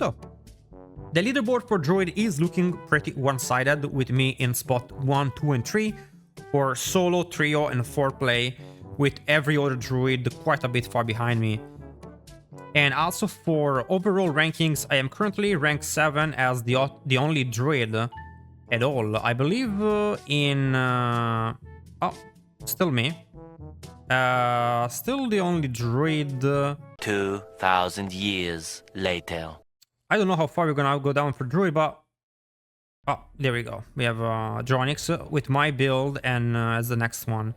So, the leaderboard for Druid is looking pretty one-sided, with me in spot 1, 2, and 3 for solo, trio, and 4-play, with every other Druid quite a bit far behind me. And also for overall rankings, I am currently ranked 7 as the only Druid at all. I believe oh, still me. Still the only Druid. 2,000 years later. I don't know how far we're gonna go down for Druid, but... Oh, there we go. We have Dronix with my build and as the next one.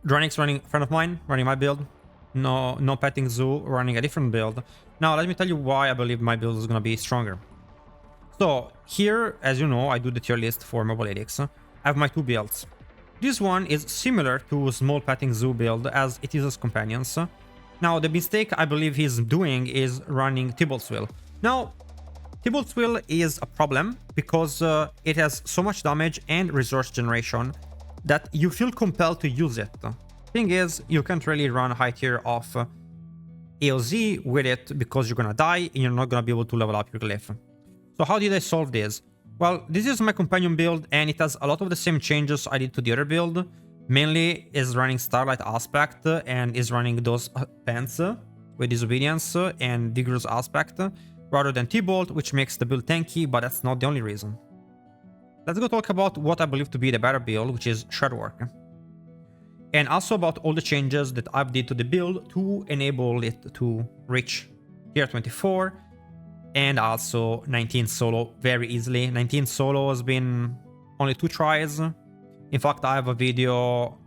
Dronix running a friend of mine, running my build. No petting zoo, running a different build. Now, let me tell you why I believe my build is gonna be stronger. So, here, as you know, I do the tier list for Mobile Edix. I have my 2 builds. This one is similar to small petting zoo build as it uses companions. Now, the mistake I believe he's doing is running Tybalt's Will. Now, Tybalt's Will is a problem because it has so much damage and resource generation that you feel compelled to use it. Thing is, you can't really run high tier of AOZ with it because you're gonna die and you're not gonna be able to level up your glyph. So how did I solve this? Well, this is my companion build and it has a lot of the same changes I did to the other build. Mainly is running Starlight Aspect and is running those pants with Disobedience and Vigorous Aspect rather than T-Bolt, which makes the build tanky, but that's not the only reason. Let's go talk about what I believe to be the better build, which is Shredwork. And also about all the changes that I've did to the build to enable it to reach tier 24 and also 19 solo very easily. 19 solo has been only 2 tries. In fact, I have a video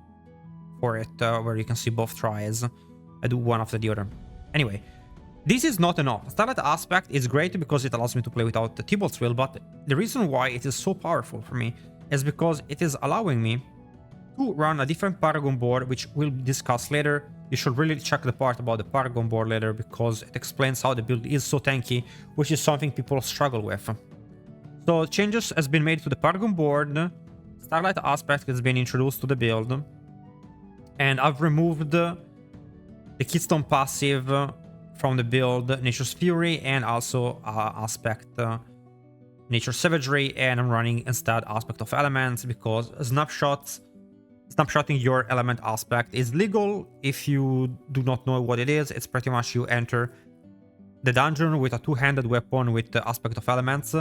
for it where you can see both tries. I do one after the other. Anyway, this is not enough. Starlight Aspect is great because it allows me to play without the Tybalt's Will, but the reason why it is so powerful for me is because it is allowing me to run a different Paragon board, which we'll discuss later. You should really check the part about the Paragon board later because it explains how the build is so tanky, which is something people struggle with. So changes has been made to the Paragon board. Starlight Aspect has been introduced to the build. And I've removed the Keystone passive from the build, Nature's Fury, and also Aspect Nature's Savagery, and I'm running instead Aspect of Elements because snapshotting your element aspect is legal. If you do not know what it is, it's pretty much you enter the dungeon with a 2-handed weapon with the aspect of elements,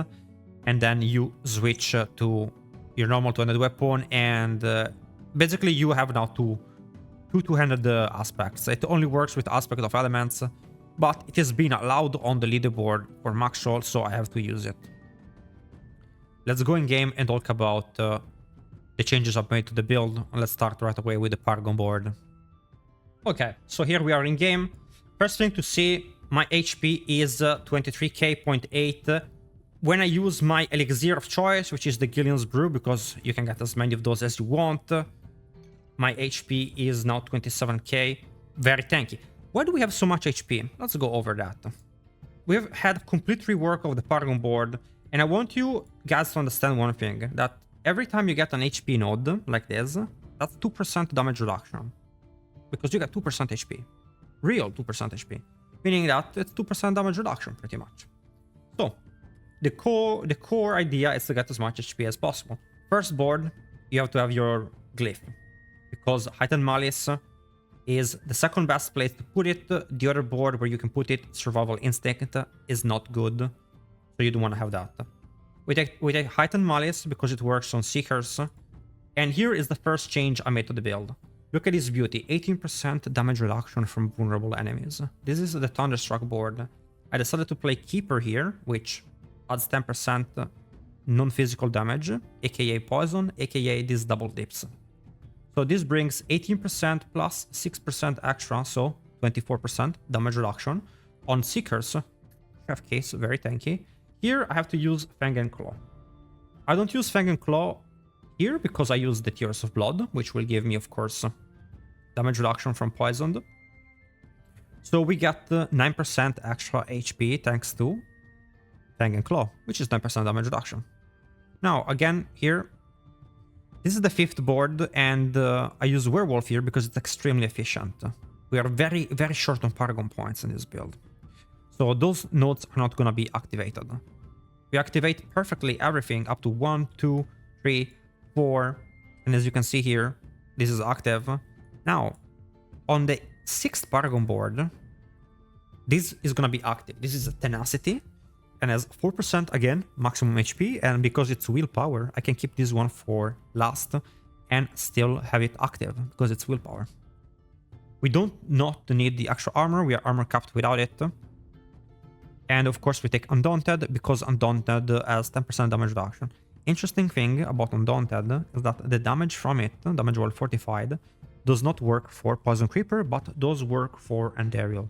and then you switch to your normal 2-handed weapon, and basically you have now two 2-handed aspects. It only works with aspect of elements, but it has been allowed on the leaderboard for max roll, so I have to use it. Let's go in game and talk about the changes I've made to the build. Let's start right away with the Paragon board. Okay, so here we are in game. First thing to see, my HP is 23k.8. When I use my elixir of choice, which is the Gillian's Brew, because you can get as many of those as you want, my HP is now 27k. Very tanky. Why do we have so much HP? Let's go over that. We have had complete rework of the Paragon board, and I want you guys to understand one thing, that every time you get an HP node like this, that's 2% damage reduction. Because you get 2% HP. Real 2% HP. Meaning that it's 2% damage reduction, pretty much. So, the core idea is to get as much HP as possible. First board, you have to have your glyph. Because Heightened Malice is the second best place to put it. The other board where you can put it, Survival Instinct, is not good. So you don't want to have that. We take Heightened Malice because it works on Seekers. And here is the first change I made to the build. Look at this beauty, 18% damage reduction from vulnerable enemies. This is the Thunderstruck board. I decided to play Keeper here, which adds 10% non-physical damage, aka poison, aka these double dips. So this brings 18% plus 6% extra, so 24% damage reduction on Seekers. Chef Case, very tanky. Here I have to use Fang and Claw. I don't use Fang and Claw here because I use the Tears of Blood, which will give me, of course, damage reduction from poisoned. So we get 9% extra HP thanks to Fang and Claw, which is 9% damage reduction. Now, again, here, this is the 5th board, and I use Werewolf here because it's extremely efficient. We are very, very short on Paragon points in this build. So those nodes are not gonna be activated. We activate perfectly everything up to 1, 2, 3, 4, and as you can see here, this is active. Now, on the 6th Paragon board, this is gonna be active. This is a Tenacity, and has 4% again, maximum HP, and because it's willpower, I can keep this one for last and still have it active, because it's willpower. We don't not need the extra armor, we are armor capped without it. And of course we take Undaunted, because Undaunted has 10% damage reduction. Interesting thing about Undaunted is that the damage from it, damage roll fortified, does not work for Poison Creeper, but does work for Andariel.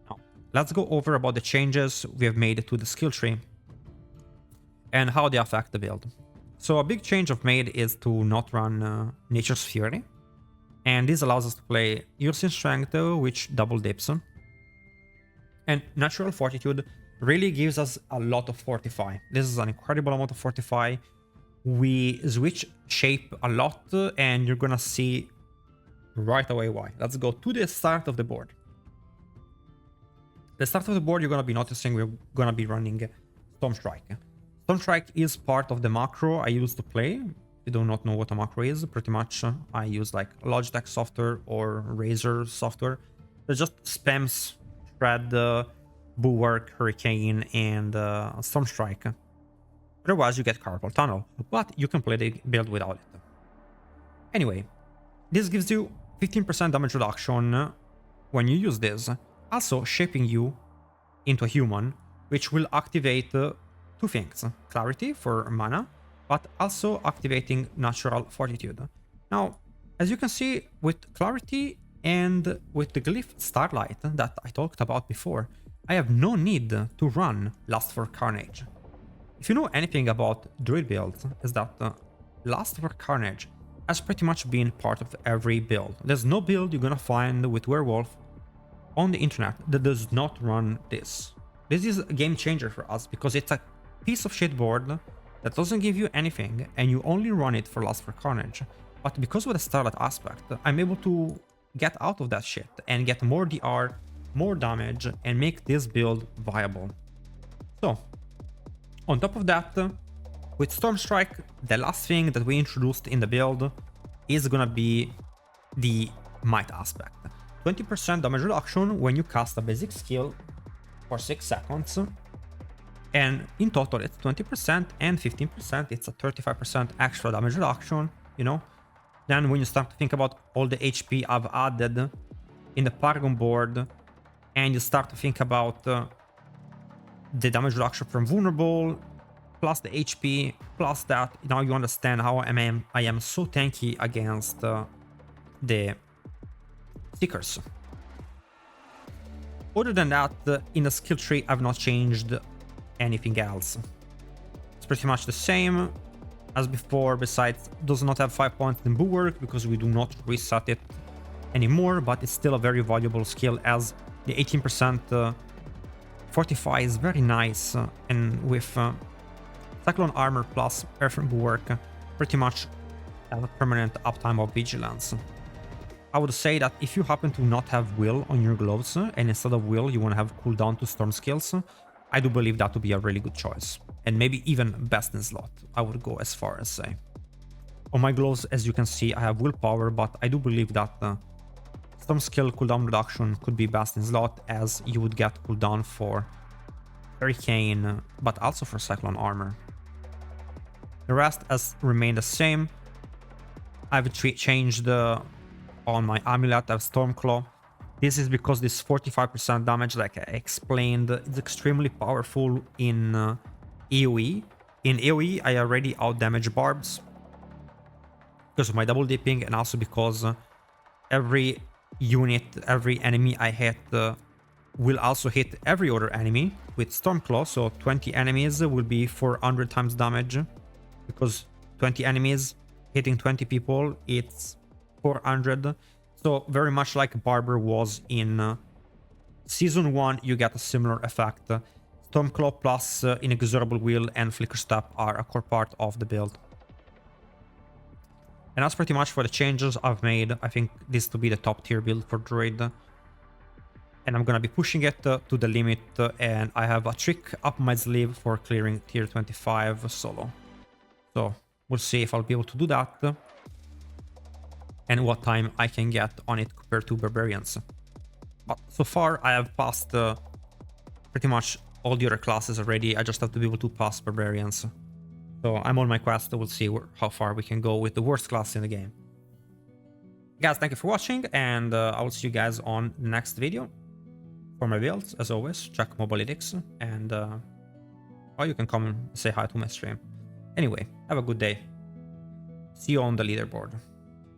Now, let's go over about the changes we have made to the skill tree and how they affect the build. So a big change I've made is to not run Nature's Fury. And this allows us to play Ursin Strength, which double dips. And Natural Fortitude really gives us a lot of Fortify. This is an incredible amount of Fortify. We switch shape a lot, and you're gonna see right away why. Let's go to the start of the board. The start of the board, you're gonna be noticing we're gonna be running Storm Strike. Storm Strike is part of the macro I used to play. If you do not know what a macro is, pretty much I use like Logitech software or Razer software that just spams Shred, Bulwark, Hurricane, and Storm Strike. Otherwise, you get Carpal Tunnel, but you can play the build without it. Anyway, this gives you 15% damage reduction when you use this, also shaping you into a human, which will activate two things: Clarity for mana, but also activating Natural Fortitude. Now, as you can see, with Clarity and with the glyph Starlight that I talked about before, I have no need to run Lust for Carnage. If you know anything about Druid builds, is that Lust for Carnage has pretty much been part of every build. There's no build you're gonna find with Werewolf on the internet that does not run this. This is a game changer for us because it's a piece of shit board that doesn't give you anything and you only run it for Lust for Carnage. But because of the Starlight aspect, I'm able to get out of that shit and get more DR, more damage, and make this build viable. So, on top of that, with Storm Strike, the last thing that we introduced in the build is gonna be the Might aspect. 20% damage reduction when you cast a basic skill for 6 seconds. And in total it's 20% and 15%, it's a 35% extra damage reduction, you know? Then when you start to think about all the HP I've added in the Paragon board, and you start to think about the damage reduction from Vulnerable, plus the HP, plus that, now you understand how I am so tanky against the Seekers. Other than that, in the skill tree, I've not changed anything else. It's pretty much the same as before, besides does not have 5 points in Bulwark because we do not reset it anymore, but it's still a very valuable skill as the 18% Fortify is very nice, and with Cyclone Armor plus Earthen Bulwark, pretty much have a permanent uptime of Vigilance. I would say that if you happen to not have Will on your gloves, and instead of Will you want to have cooldown to Storm skills, I do believe that would be a really good choice. And maybe even best in slot, I would go as far as say. On my gloves, as you can see, I have Willpower, but I do believe that Storm skill cooldown reduction could be best in slot, as you would get cooldown for Hurricane, but also for Cyclone Armor. The rest has remained the same. I've changed on my amulet, I have Stormclaw. This is because this 45% damage, like I explained, is extremely powerful in AoE. In AoE, I already outdamage Barbs because of my double dipping, and also because every unit, every enemy I hit will also hit every other enemy with Stormclaw. So 20 enemies will be 400 times damage, because 20 enemies hitting 20 people, it's 400. So very much like Barber was in Season 1, you get a similar effect. Stormclaw plus Inexorable Will and Flicker Step are a core part of the build. And that's pretty much for the changes I've made. I think this to be the top tier build for Druid. and I'm gonna be pushing it to the limit, and I have a trick up my sleeve for clearing tier 25 solo. So we'll see if I'll be able to do that, and what time I can get on it compared to barbarians. But so far I have passed pretty much all the other classes already. I just have to be able to pass barbarians. So I'm on my quest. We'll see how far we can go with the worst class in the game. Guys, thank you for watching, and I will see you guys on the next video. For my builds, as always, check Mobalytics, and or you can come and say hi to my stream. Anyway, have a good day. See you on the leaderboard.